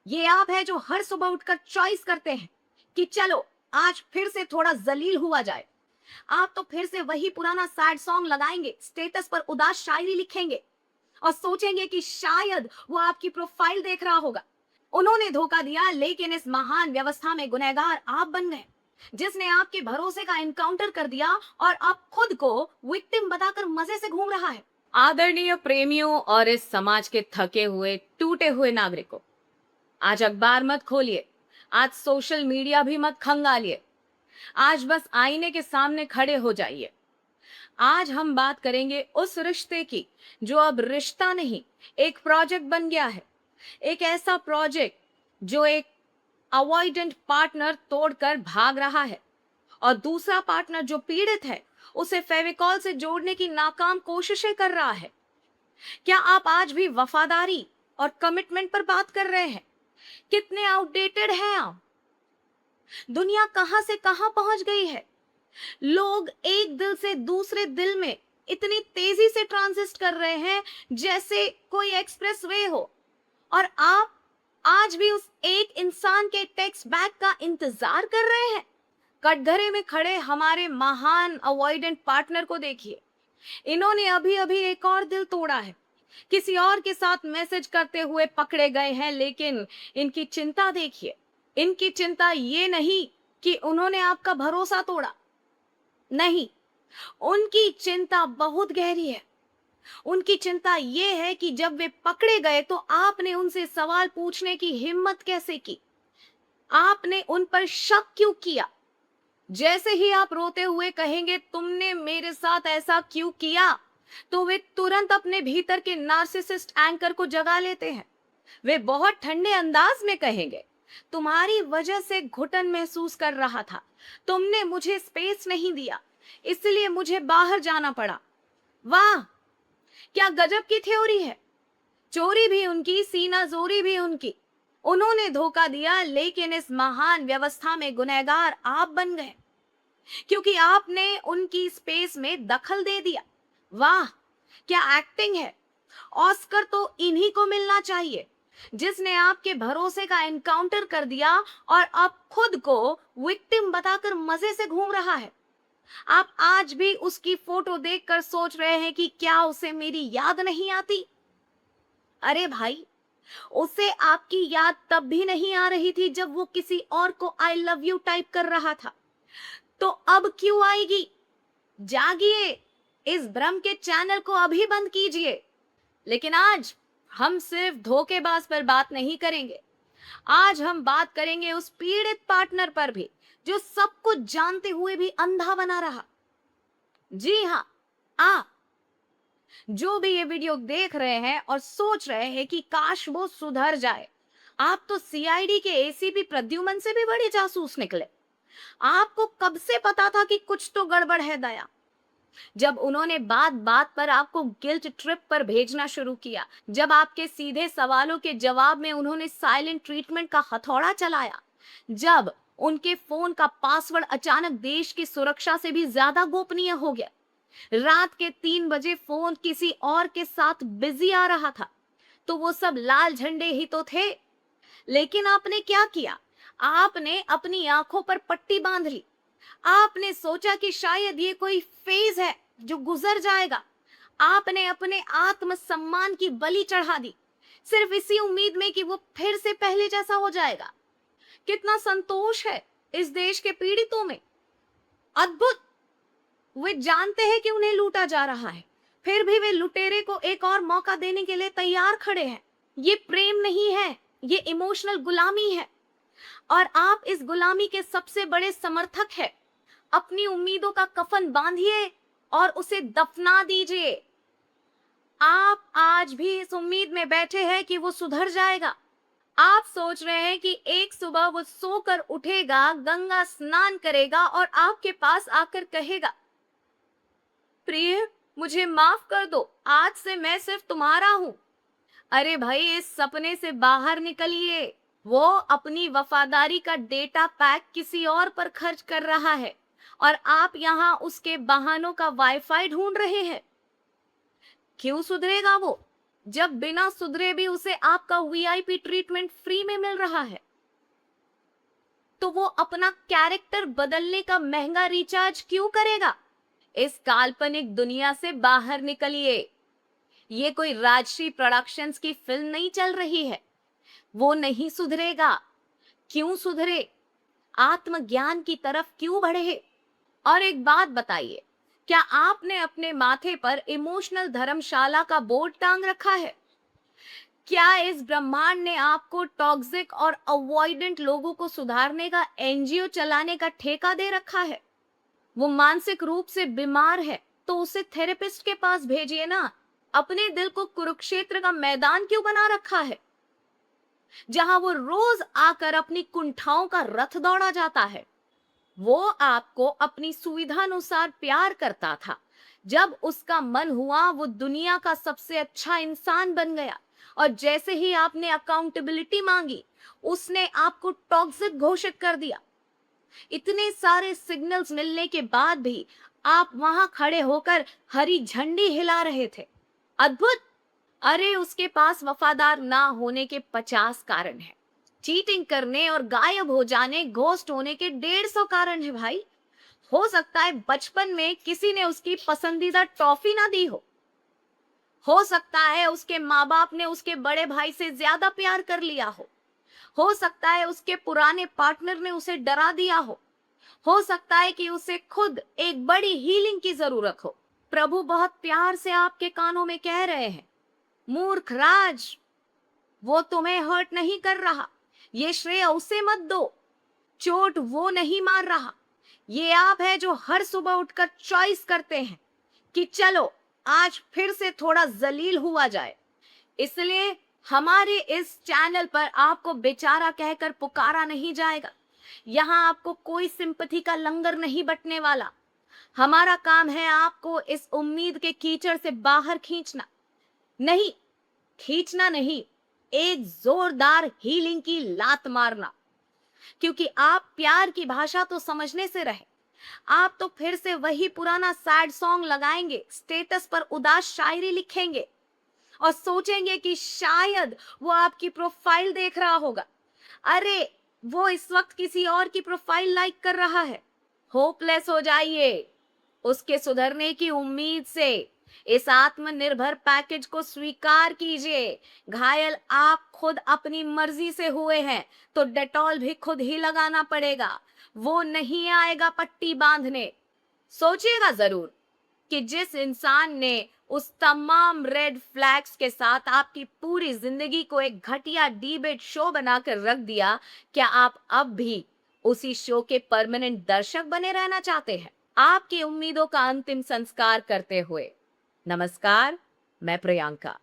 ये आप है जो हर सुबह उठकर चॉइस करते हैं कि चलो आज फिर से थोड़ा जलील हुआ जाए। आप तो फिर से वही पुराना सैड सॉन्ग लगाएंगे, स्टेटस पर उदास शायरी लिखेंगे और सोचेंगे कि शायद वो आपकी प्रोफाइल देख रहा होगा। उन्होंने धोखा दिया, लेकिन इस महान व्यवस्था में गुनहगार आप बन गए, जिसने आपके भरोसे का एनकाउंटर कर दिया और अब खुद को विक्टिम बताकर मजे से घूम रहा है। आदरणीय प्रेमियों और इस समाज के थके हुए टूटे हुए नागरिकों, आज अखबार मत खोलिए, आज सोशल मीडिया भी मत खंगालिए, आज बस आईने के सामने खड़े हो जाइए। आज हम बात करेंगे उस रिश्ते की जो अब रिश्ता नहीं, एक प्रोजेक्ट बन गया है। एक ऐसा प्रोजेक्ट जो एक अवॉइडेंट पार्टनर तोड़कर भाग रहा है और दूसरा पार्टनर जो पीड़ित है उसे फेविकॉल से जोड़ने की नाकाम कोशिशें कर रहा है। क्या आप आज भी वफादारी और कमिटमेंट पर बात कर रहे हैं? कितने आउटडेटेड हैं आप? दुनिया कहां से कहां पहुंच गई है। लोग एक दिल से दूसरे दिल में इतनी तेजी से ट्रांजिस्ट कर रहे हैं जैसे कोई एक्सप्रेस वे हो, और आप आज भी उस एक इंसान के टेक्स्ट बैक का इंतजार कर रहे हैं। कटघरे में खड़े हमारे महान अवॉइडेंट पार्टनर को देखिए। इन्होंने अभी अभी एक और दिल तोड़ा है, किसी और के साथ मैसेज करते हुए पकड़े गए हैं, लेकिन इनकी चिंता देखिए। इनकी चिंता ये नहीं कि उन्होंने आपका भरोसा तोड़ा, नहीं, उनकी चिंता बहुत गहरी है। उनकी चिंता ये है कि जब वे पकड़े गए तो आपने उनसे सवाल पूछने की हिम्मत कैसे की, आपने उन पर शक क्यों किया। जैसे ही आप रोते हुए कहेंगे तुमने मेरे साथ ऐसा क्यों किया, तो वे तुरंत अपने भीतर के नार्सिसिस्ट एंकर को जगा लेते हैं। वे बहुत ठंडे अंदाज में कहेंगे, तुम्हारी वजह से घुटन महसूस कर रहा था, तुमने मुझे स्पेस नहीं दिया, इसलिए मुझे बाहर जाना पड़ा। वाह, क्या गजब की थ्योरी है। चोरी भी उनकी, सीना जोरी भी उनकी। उन्होंने धोखा दिया, लेकिन इस महान व्यवस्था में गुनहगार आप बन गए, क्योंकि आपने उनकी स्पेस में दखल दे दिया। वाह, क्या एक्टिंग है। ऑस्कर तो इन्हीं को मिलना चाहिए, जिसने आपके भरोसे का एनकाउंटर कर दिया और अब खुद को विक्टिम बताकर मजे से घूम रहा है। आप आज भी उसकी फोटो देखकर सोच रहे हैं कि क्या उसे मेरी याद नहीं आती। अरे भाई, उसे आपकी याद तब भी नहीं आ रही थी जब वो किसी और को आई लव यू टाइप कर रहा था, तो अब क्यों आएगी। जागिए, इस भ्रम के चैनल को अभी बंद कीजिए। लेकिन आज हम सिर्फ धोखेबाज पर बात नहीं करेंगे, आज हम बात करेंगे उस पीड़ित पार्टनर पर भी जो सब कुछ जानते हुए भी अंधा बना रहा। जी हाँ, आप जो भी ये वीडियो देख रहे हैं और सोच रहे हैं कि काश वो सुधर जाए, आप तो सीआईडी के एसीपी प्रद्युमन से भी बड़े जासूस निकले। आपको कब से पता था कि कुछ तो गड़बड़ है दया। जब उन्होंने बात बात पर आपको गिल्ट ट्रिप पर भेजना शुरू किया, जब आपके सीधे सवालों के जवाब में उन्होंने साइलेंट ट्रीटमेंट का हथौड़ा चलाया, जब उनके फोन का पासवर्ड अचानक देश की सुरक्षा से भी ज्यादा गोपनीय हो गया, रात के 3 बजे फोन किसी और के साथ बिजी आ रहा था, तो वो सब लाल झंडे ही तो थे। लेकिन आपने क्या किया, आपने अपनी आंखों पर पट्टी बांध ली। आपने सोचा कि शायद ये कोई फेज है जो गुजर जाएगा। आपने अपने आत्मसम्मान की बलि चढ़ा दी, सिर्फ इसी उम्मीद में कि वो फिर से पहले जैसा हो जाएगा। कितना संतोष है इस देश के पीड़ितों में। अद्भुत। वे जानते हैं कि उन्हें लूटा जा रहा है, फिर भी वे लुटेरे को एक और मौका देने के लिए तैयार खड़े हैं। ये प्रेम नहीं है, ये इमोशनल गुलामी है, और आप इस गुलामी के सबसे बड़े समर्थक हैं। अपनी उम्मीदों का कफन बांधिए और उसे दफना दीजिए। आप आज भी इस उम्मीद में बैठे हैं कि वो सुधर जाएगा। आप सोच रहे हैं कि एक सुबह वो सोकर उठेगा, गंगा स्नान करेगा और आपके पास आकर कहेगा, प्रिय मुझे माफ कर दो, आज से मैं सिर्फ तुम्हारा हूं। अरे भाई, इस सपने से बाहर निकलिए। वो अपनी वफादारी का डेटा पैक किसी और पर खर्च कर रहा है और आप यहाँ उसके बहानों का वाईफाई ढूंढ रहे हैं। क्यों सुधरेगा वो? जब बिना सुधरे भी उसे आपका वीआईपी ट्रीटमेंट फ्री में मिल रहा है, तो वो अपना कैरेक्टर बदलने का महंगा रिचार्ज क्यों करेगा? इस काल्पनिक दुनिया से बाहर निकलिए। ये कोई राजश्री प्रोडक्शंस की फिल्म नहीं चल रही है। वो नहीं सुधरेगा। क्यों सुधरे? आत्मज्ञान की तरफ क्यों बढ़े? और एक बात बताइए, क्या आपने अपने माथे पर इमोशनल धर्मशाला का बोर्ड टांग रखा है? क्या इस ब्रह्मांड ने आपको टॉक्सिक और अवॉइडेंट लोगों को सुधारने का एनजीओ चलाने का ठेका दे रखा है? वो मानसिक रूप से बीमार है तो उसे थेरेपिस्ट के पास भेजिए ना। अपने दिल को कुरुक्षेत्र का मैदान क्यों बना रखा है, जहां वो रोज आकर अपनी कुंठाओं का रथ दौड़ा जाता है? वो आपको अपनी सुविधानुसार प्यार करता था। जब उसका मन हुआ वो दुनिया का सबसे अच्छा इंसान बन गया, और जैसे ही आपने अकाउंटेबिलिटी मांगी उसने आपको टॉक्सिक घोषित कर दिया। इतने सारे सिग्नल्स मिलने के बाद भी आप वहां खड़े होकर हरी झंडी हिला रहे थे। अद्भुत। अरे उसके पास वफादार ना होने के 50 कारण हैं। चीटिंग करने और गायब हो जाने, घोस्ट होने के 150 कारण है भाई। हो सकता है बचपन में किसी ने उसकी पसंदीदा टॉफी ना दी हो सकता है उसके माँ बाप ने उसके बड़े भाई से ज्यादा प्यार कर लिया हो सकता है उसके पुराने पार्टनर ने उसे डरा दिया हो सकता है कि उसे खुद एक बड़ी हीलिंग की जरूरत हो। प्रभु बहुत प्यार से आपके कानों में कह रहे हैं, मूर्ख राज, वो तुम्हें हर्ट नहीं कर रहा, ये श्रेय उसे मत दो। चोट वो नहीं मार रहा, ये आप है जो हर सुबह उठकर चॉइस करते हैं कि चलो आज फिर से थोड़ा जलील हुआ जाए। इसलिए हमारे इस चैनल पर आपको बेचारा कहकर पुकारा नहीं जाएगा। यहाँ आपको कोई सिंपैथी का लंगर नहीं बटने वाला। हमारा काम है आपको इस उम्मीद के कीचड़ से बाहर खींचना नहीं, एक जोरदार हीलिंग की लात मारना। क्योंकि आप प्यार की भाषा तो समझने से रहे, आप तो फिर से वही पुराना सैड सॉन्ग लगाएंगे, स्टेटस पर उदास शायरी लिखेंगे और सोचेंगे कि शायद वो आपकी प्रोफाइल देख रहा होगा। अरे वो इस वक्त किसी और की प्रोफाइल लाइक कर रहा है। होपलेस हो जाइए उसके सुधरने की उम्मीद से। इस आत्मनिर्भर पैकेज को स्वीकार कीजिए। घायल आप खुद अपनी मर्जी से हुए हैं तो डेटॉल भी खुद ही लगाना पड़ेगा। वो नहीं आएगा पट्टी बांधने। सोचिएगा जरूर कि जिस इंसान ने उस तमाम रेड फ्लैग्स के साथ आपकी पूरी जिंदगी को एक घटिया डिबेट शो बनाकर रख दिया, क्या आप अब भी उसी शो के परमानेंट दर्शक बने रहना चाहते हैं? आपकी उम्मीदों का अंतिम संस्कार करते हुए नमस्कार, मैं प्रियंका।